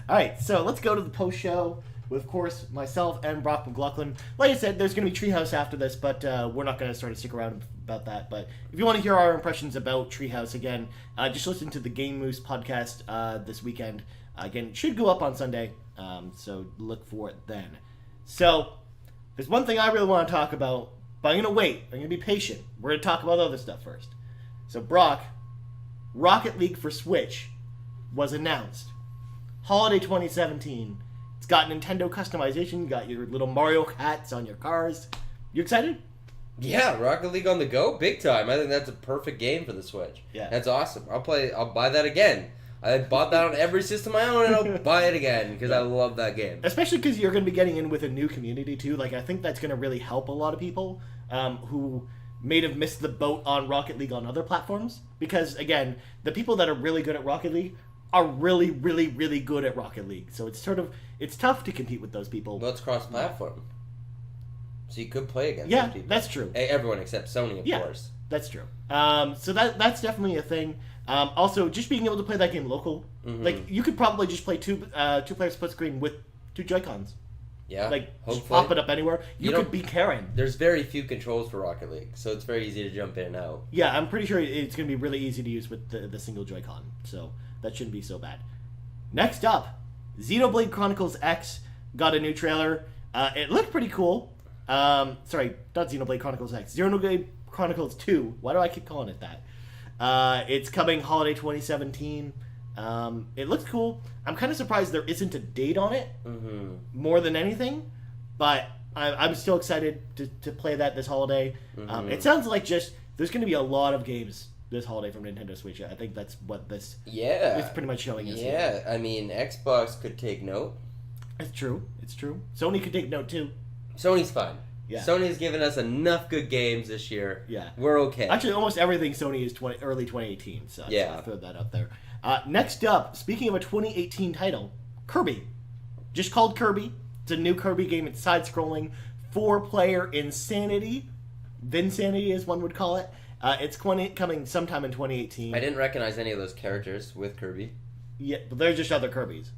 All right, so let's go to the post show with, of course, myself and Brock McLaughlin. Like I said, there's going to be Treehouse after this, but we're not going to sort of stick around about that. But if you want to hear our impressions about Treehouse again, just listen to the Game Moose podcast this weekend. Again, it should go up on Sunday, so look for it then. So there's one thing I really want to talk about, but I'm going to wait. I'm going to be patient. We're going to talk about other stuff first. So Brock, Rocket League for Switch was announced. Holiday 2017. It's got Nintendo customization. You got your little Mario hats on your cars. You excited? Yeah, Rocket League on the go, big time. I think that's a perfect game for the Switch. Yeah. That's awesome. I'll buy that again. I bought that on every system I own, and I'll buy it again because I love that game. Especially because you're going to be getting in with a new community too. Like, I think that's going to really help a lot of people who may have missed the boat on Rocket League on other platforms. Because again, the people that are really good at Rocket League are really, really, really good at Rocket League. So it's tough to compete with those people. Well, it's cross-platform, so you could play against Yeah, those people. that's true. Everyone except Sony, of course. That's true. So that's definitely a thing. Also, just being able to play that game local, like you could probably just play two player split screen with two Joy-Cons. Yeah, like hopefully. just pop it up anywhere. You could be Karen. There's very few controls for Rocket League, so it's very easy to jump in and out. Yeah, I'm pretty sure it's going to be really easy to use with the single Joy-Con, so that shouldn't be so bad. Next up, Xenoblade Chronicles X got a new trailer. It looked pretty cool. Sorry, not Xenoblade Chronicles X. Xenoblade Chronicles 2. Why do I keep calling it that? It's coming holiday 2017. It looks cool. I'm kind of surprised there isn't a date on it, more than anything. But I'm still excited to play that this holiday. It sounds like there's going to be a lot of games this holiday from Nintendo Switch. I think that's what this is pretty much showing us. Yeah, I mean, Xbox could take note. It's true. Sony could take note too. Sony's fine. Yeah. Sony's given us enough good games this year. Yeah. We're okay. Actually, almost everything Sony is early 2018, so I'll throw that up there. Next up, speaking of a 2018 title, Kirby. Just called Kirby. It's a new Kirby game. It's side-scrolling, 4-player Insanity. Vinsanity, as one would call it. It's coming sometime in 2018. I didn't recognize any of those characters with Kirby. Yeah, but they're just other Kirbys.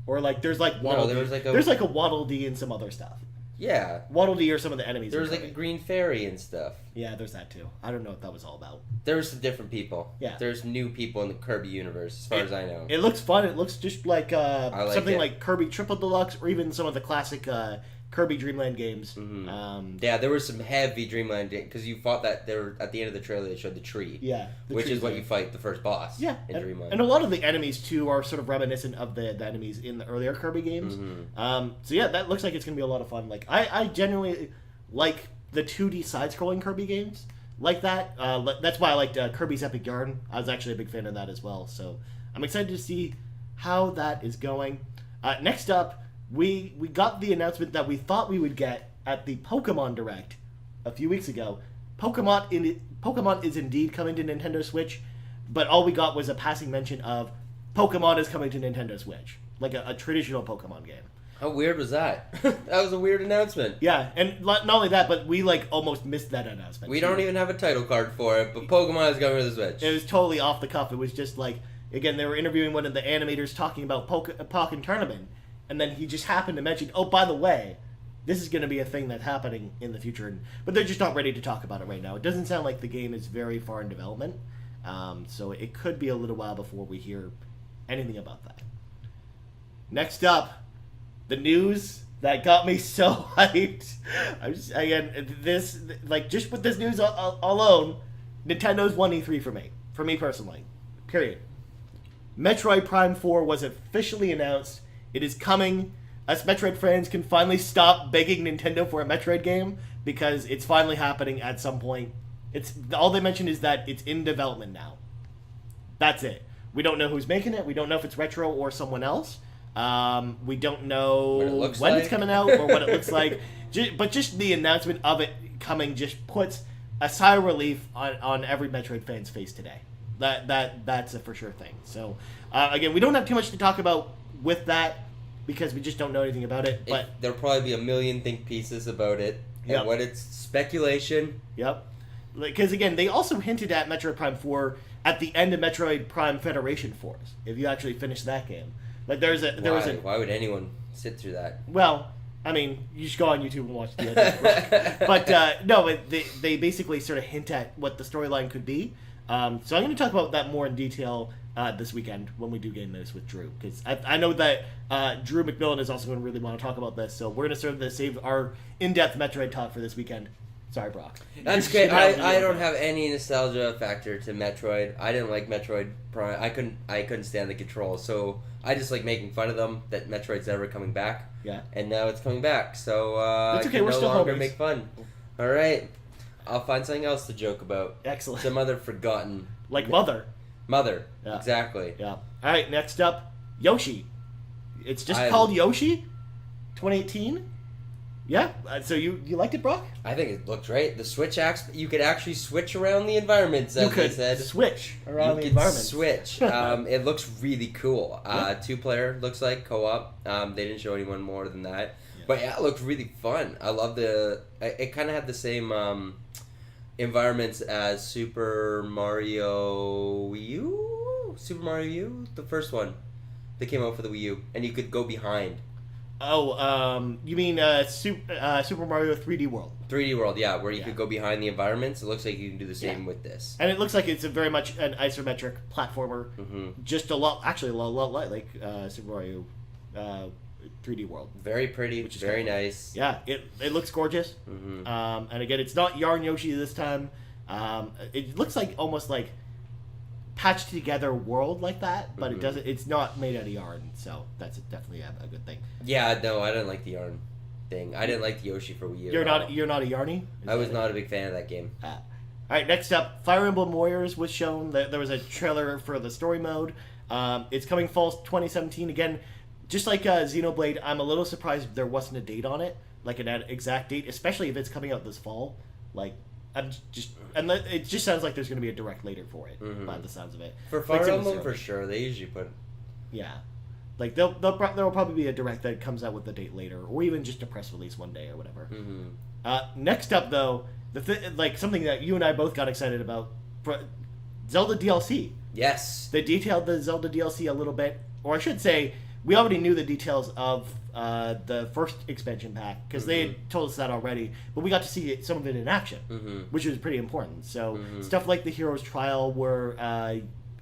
Or there's Waddle Dee. There's a Waddle Dee and some other stuff. Yeah. Waddle Dee are some of the enemies. There was a green fairy and stuff. Yeah, there's that too. I don't know what that was all about. There's some different people. Yeah. There's new people in the Kirby universe, as far as I know. It looks fun. It looks just like something it. like Kirby Triple Deluxe or even some of the classic Kirby Dreamland games. Yeah, there was some heavy Dreamland because you fought that. There at the end of the trailer, they showed the tree. Yeah, which is what you fight the first boss. Yeah, in Dreamland. And a lot of the enemies too are sort of reminiscent of the enemies in the earlier Kirby games. So yeah, that looks like it's gonna be a lot of fun. Like I genuinely like the 2D side-scrolling Kirby games like that. That's why I liked Kirby's Epic Yarn. I was actually a big fan of that as well. So I'm excited to see how that is going. Next up. We got the announcement that we thought we would get at the Pokemon Direct a few weeks ago. Pokemon is indeed coming to Nintendo Switch, but all we got was a passing mention of Pokemon is coming to Nintendo Switch, like a traditional Pokemon game. How weird was that? That was a weird announcement. Yeah, and not only that, but we almost missed that announcement. We don't even have a title card for it, but Pokemon is coming to the Switch. It was totally off the cuff. It was just again, they were interviewing one of the animators talking about Pokken Tournament. And then he just happened to mention, oh, by the way, this is going to be a thing that's happening in the future. But they're just not ready to talk about it right now. It doesn't sound like the game is very far in development. So it could be a little while before we hear anything about that. Next up, the news that got me so hyped. Just with this news alone, Nintendo's won E3 for me personally. Period. Metroid Prime 4 was officially announced. It is coming. Us Metroid fans can finally stop begging Nintendo for a Metroid game because it's finally happening at some point. It's all they mentioned is that it's in development now. That's it. We don't know who's making it. We don't know if it's Retro or someone else. We don't know when it's coming out or what it looks like. But just the announcement of it coming just puts a sigh of relief on every Metroid fan's face today. That's a for sure thing. So again, we don't have too much to talk about with that because we just don't know anything about it. But there'll probably be a million think pieces about it. Yep. And what it's speculation. Yep. Because again, they also hinted at Metroid Prime 4 at the end of Metroid Prime Federation Force. If you actually finish that game, Like there was a Why would anyone sit through that? well, I mean, you should go on YouTube and watch the other. But no, but they basically sort of hint at what the storyline could be. So I'm going to talk about that more in detail this weekend when we do Game Notice with Drew, because I know that Drew McMillan is also going to really want to talk about this. So we're going to sort of save our in-depth Metroid talk for this weekend. Sorry, Brock. That's great. I don't have any nostalgia factor to Metroid. I didn't like Metroid Prime. I couldn't stand the controls, so I just like making fun of them that Metroid's never coming back. Yeah. And now it's coming back, so That's okay. I can We're no still longer homies. make fun. All right, I'll find something else to joke about. Excellent. Some other forgotten. Like Mother. Mother. Yeah. Exactly. Yeah. All right. Next up, Yoshi. It's just I- called Yoshi. 2018. Yeah. So you liked it, Brock? I think it looked great. The Switch you could actually switch around the environments, as You could they said. switch around the You could environment. switch. It looks really cool. Yeah. 2-player looks like co-op. They didn't show anyone more than that. Yeah. But yeah, it looked really fun. I love it kind of had the same environments as Super Mario Wii U? Super Mario U? The first one that came out for the Wii U. And you could go behind. Oh, you mean Super Mario 3D World? 3D World, yeah, where you Yeah. could go behind the environments. It looks like you can do the same with this. And it looks like it's a very much an isometric platformer. Hmm. Just a lot like Super Mario 3D World. Very pretty, Which is very kinda cool. nice. Yeah, it looks gorgeous. Hmm. And again, it's not Yarn Yoshi this time. It looks like almost like patched together world like that, but it Mhm. doesn't. It's not made out of yarn, so that's definitely a good thing. Yeah, no, I didn't like the yarn thing. I didn't like the Yoshi for Wii U. You're at all. not a Yarny? Is I was that not a big fan of that game. it? All right, next up, Fire Emblem Warriors was shown. There was a trailer for the story mode. It's coming fall 2017 again. Just like Xenoblade, I'm a little surprised there wasn't a date on it, like an exact date, especially if it's coming out this fall. Like, it just sounds like there's going to be a direct later for it, Mhm. by the sounds of it. For Like Fire some Emblem, Zero. for sure. They usually put... Yeah, like there will probably be a direct that comes out with the date later, or even just a press release one day or whatever. Mm-hmm. Next up, though, like something that you and I both got excited about, Zelda DLC. Yes. They detailed the Zelda DLC a little bit, or I should say, we already knew the details of the first expansion pack because they had told us that already, but we got to see some of it in action, Mm-hmm. which was pretty important. So Mhm. stuff like the Hero's Trial, where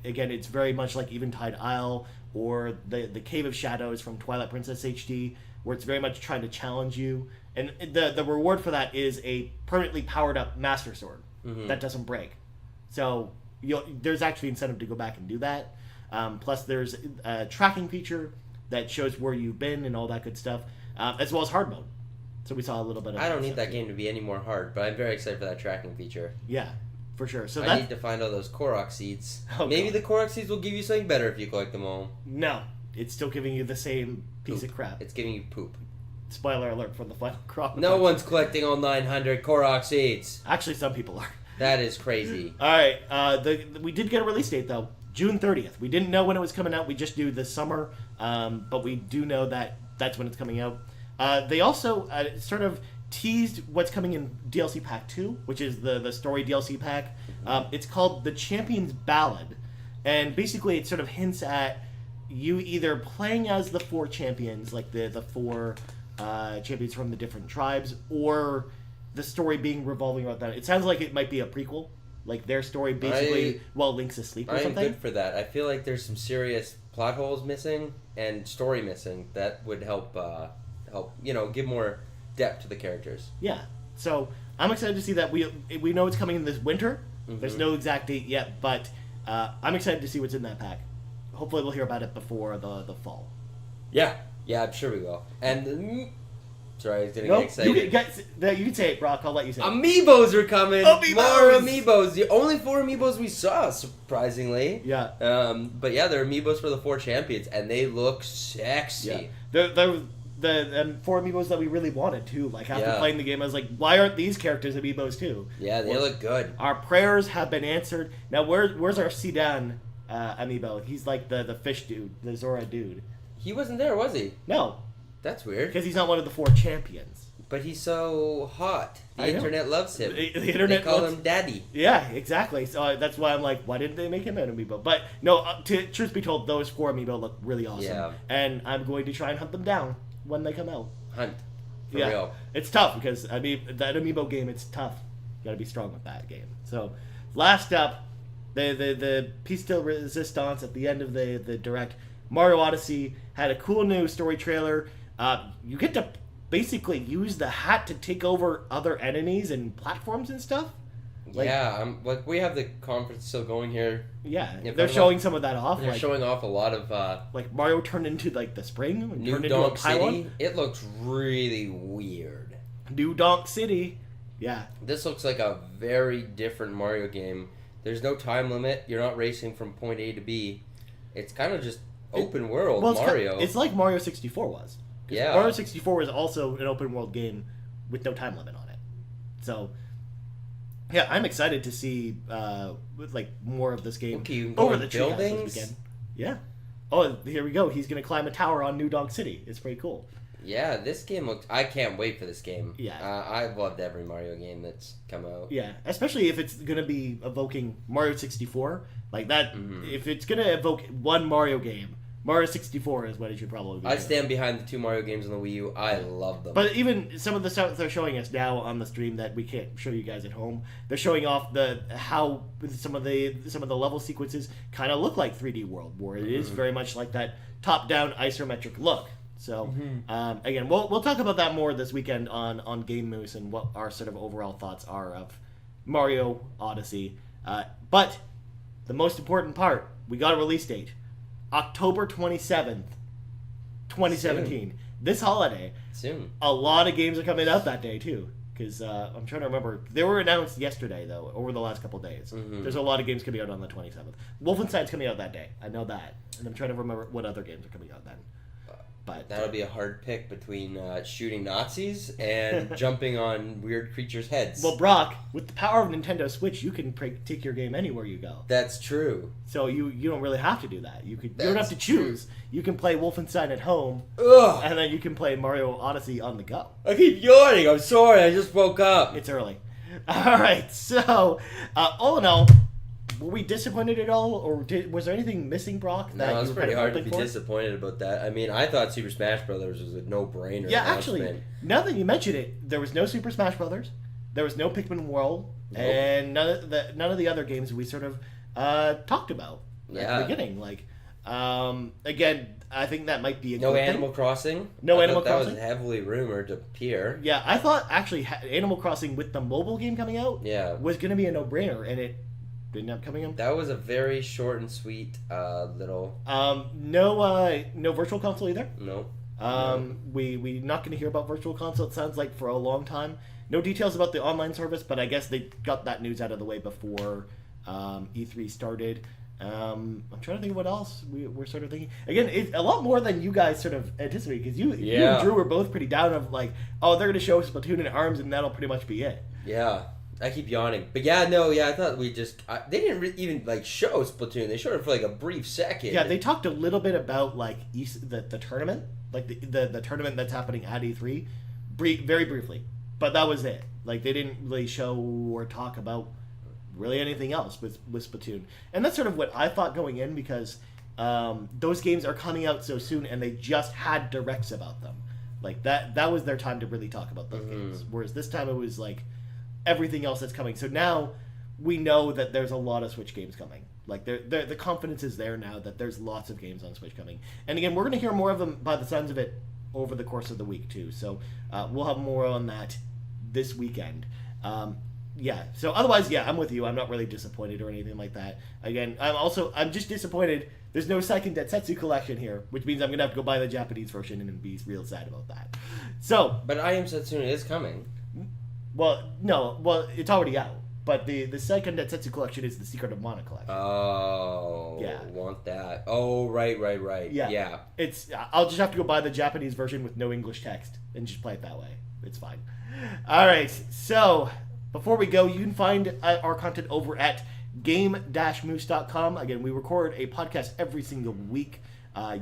again it's very much like Eventide Isle, or the Cave of Shadows from Twilight Princess HD, where it's very much trying to challenge you, and the reward for that is a permanently powered up Master Sword Mhm. that doesn't break. So there's actually incentive to go back and do that. Plus, there's a tracking feature that shows where you've been and all that good stuff, as well as hard mode. So we saw a little bit of I don't need stuff that too. game to be any more hard, but I'm very excited for that tracking feature. Yeah, for sure. So I need to find all those Korok seeds. Oh, Maybe God. the Korok seeds will give you something better if you collect them all. No, it's still giving you the same piece Poop. of crap. It's giving you poop. Spoiler alert for the final crop. No one's collecting all 900 Korok seeds. Actually, some people are. That is crazy. All right, we did get a release date though, June 30th. We didn't know when it was coming out. We just knew this summer, but we do know that that's when it's coming out. They also sort of teased what's coming in DLC Pack 2, which is the story DLC pack. It's called The Champion's Ballad, and basically it sort of hints at you either playing as the 4 champions, like the 4 champions from the different tribes, or the story being revolving around that. It sounds like it might be a prequel, like their story basically while Link's asleep or I'm something. good for that. I feel like there's some serious plot holes missing and story missing that would help give more depth to the characters. Yeah. So I'm excited to see that. We know it's coming in this winter. Mhm. There's no exact date yet, but I'm excited to see what's in that pack. Hopefully we'll hear about it before the fall. Yeah, I'm sure we will. And sorry, I was getting No, excited. you can say it, Brock. I'll let you say it. Amiibos are coming. Amiibos! More Amiibos. The only 4 Amiibos we saw, surprisingly. Yeah. But yeah, they're Amiibos for the 4 champions, and they look sexy. Yeah. The 4 Amiibos that we really wanted too. Like after Yeah. playing the game, I was like, why aren't these characters Amiibos too? Yeah, they look good. Our prayers have been answered. Now where's our Sidan Amiibo? He's like the fish dude, the Zora dude. He wasn't there, was he? No, That's weird. because he's not one of the 4 champions. But he's so hot. The I know. internet loves him. The internet they call loves- him Daddy. Yeah, exactly. So that's why I'm like, why didn't they make him an amiibo? But no, truth be told, those 4 amiibo look really awesome. Yeah. And I'm going to try and hunt them down when they come out. Hunt. For yeah, real. it's tough because I mean that amiibo game. It's tough. You got to be strong with that game. So, last up, the piece de resistance at the end of the direct. Mario Odyssey had a cool new story trailer. You get to basically use the hat to take over other enemies and platforms and stuff. Like, yeah, we have the conference still going here. Yeah, If they're I'm showing not- some of that off. They're Like, showing off a lot of like Mario turned into like the spring, and New turned into a Donk pylon. City. It looks really weird. New Donk City. Yeah. This looks like a very different Mario game. There's no time limit. You're not racing from point A to B. It's kind of just open world Well, it's Mario. it's like Mario 64 was. 'Cause Yeah. Mario 64 is also an open world game with no time limit on it. So, yeah, I'm excited to see like more of this game Okay, you can go over in the treehouse this buildings. weekend. Yeah. Oh, here we go. He's gonna climb a tower on New Donk City. It's pretty cool. Yeah, this game looks. I can't wait for this game. Yeah. I've loved every Mario game that's come out. Yeah, especially if it's gonna be evoking Mario 64 like that. Mhm. If it's gonna evoke one Mario game, Mario 64 is what it should probably be. I stand behind the 2 Mario games on the Wii U. I love them. But even some of the stuff they're showing us now on the stream that we can't show you guys at home, they're showing off how some of the level sequences kind of look like 3D World, where it is very much like that top-down isometric look. So again, we'll talk about that more this weekend on Game Moose and what our sort of overall thoughts are of Mario Odyssey. But the most important part, we got a release date. October 27th, 2017. This holiday. Soon. A lot of games are coming out that day, too. Because I'm trying to remember. They were announced yesterday, though, over the last couple of days. There's a lot of games coming out on the 27th. Wolfenstein's coming out that day. I know that. And I'm trying to remember what other games are coming out then. But That'll be a hard pick between shooting Nazis and jumping on weird creatures' heads. well, Brock, with the power of Nintendo Switch, you can take your game anywhere you go. That's true. So you don't really have to do that. You don't have That's to choose. You can play Wolfenstein at home, Ugh! and then you can play Mario Odyssey on the go. I keep yawning. I'm sorry. I just woke up. It's early. All right. So, all in all, were we disappointed at all, or was there anything missing, Brock? No, it's you were pretty kind of hard to hoping be for? disappointed about that. I mean, I thought Super Smash Brothers was a no-brainer. Yeah, actually, announcement. now that you mention it, there was no Super Smash Brothers, there was no Pikmin World, Nope. and none of the other games we sort of talked about at Yeah. the beginning. Like, again, I think that might be a No good Animal thing. Crossing. No I Animal thought that Crossing? was heavily rumored to appear. Yeah, I thought actually Animal Crossing with the mobile game coming out Yeah. was going to be a no-brainer, and it didn't end up coming out. That was a very short and sweet little. No Virtual Console either. No. We not going to hear about Virtual Console. It sounds like for a long time. No details about the online service, but I guess they got that news out of the way before E3 started. I'm trying to think of what else we're sort of thinking. Again, it's a lot more than you guys sort of anticipated, because you and Drew were both pretty down of like, oh, they're going to show Splatoon and ARMS, and that'll pretty much be it. Yeah. I keep yawning. But yeah, no, yeah, I thought we just... they didn't even, like, show Splatoon. They showed it for, like, a brief second. Yeah, they talked a little bit about like the tournament, like the tournament that's happening at E3, very briefly, but that was it. Like they didn't really show or talk about really anything else with Splatoon, and that's sort of what I thought going in, because those games are coming out so soon, and they just had directs about them. Like that was their time to really talk about those games. Whereas this time it was like everything else that's coming. So now we know that there's a lot of Switch games coming. Like the confidence is there now that there's lots of games on Switch coming. And again, we're going to hear more of them by the sounds of it over the course of the week too. So we'll have more on that this weekend. Yeah. So otherwise, yeah, I'm with you. I'm not really disappointed or anything like that. Again, I'm just disappointed there's no second Detsetsu collection here, which means I'm going to have to go buy the Japanese version and be real sad about that. So, But I Am Setsuna is coming. well, no, well, it's already out. But the second Detsetsu collection is the Secret of Mana collection. Oh. Yeah. Want that. Oh, right. Yeah. Yeah. I'll just have to go buy the Japanese version with no English text and just play it that way. It's fine. All right. So before we go, you can find our content over at game-moose.com. Again, we record a podcast every single week.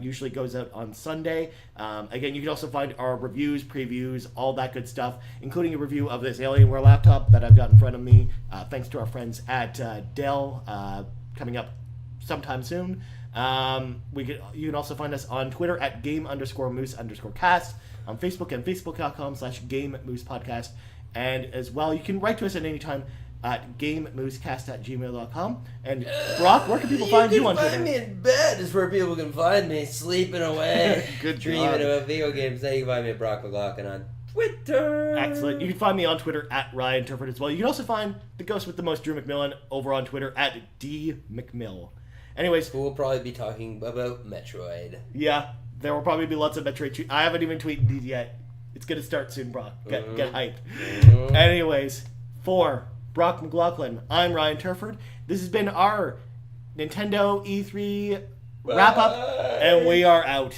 Usually goes out on Sunday. Again, you can also find our reviews, previews, all that good stuff, including a review of this Alienware laptop that I've got in front of me, thanks to our friends at Dell, coming up sometime soon. You can also find us on Twitter at game_moose_cast, on Facebook and facebook.com/GameMoosePodcast. And as well, you can write to us at any time at gamemoosecast@gmail.com. And Brock, where can people find you on Twitter? Find me in bed is where people can find me, sleeping away, Good dreaming job. about video games. Then you can find me at Brock McLaughlin on Twitter. Excellent. You can find me on Twitter at Ryan Turford as well. You can also find the ghost with the most, Drew McMillan, over on Twitter at DMcMill. Anyways, We'll probably be talking about Metroid. yeah, there will probably be lots of Metroid. I haven't even tweeted these yet. It's going to start soon, Brock. Get hyped. Anyways, for Brock McLaughlin, I'm Ryan Turford. This has been our Nintendo E3 wrap-up, and we are out.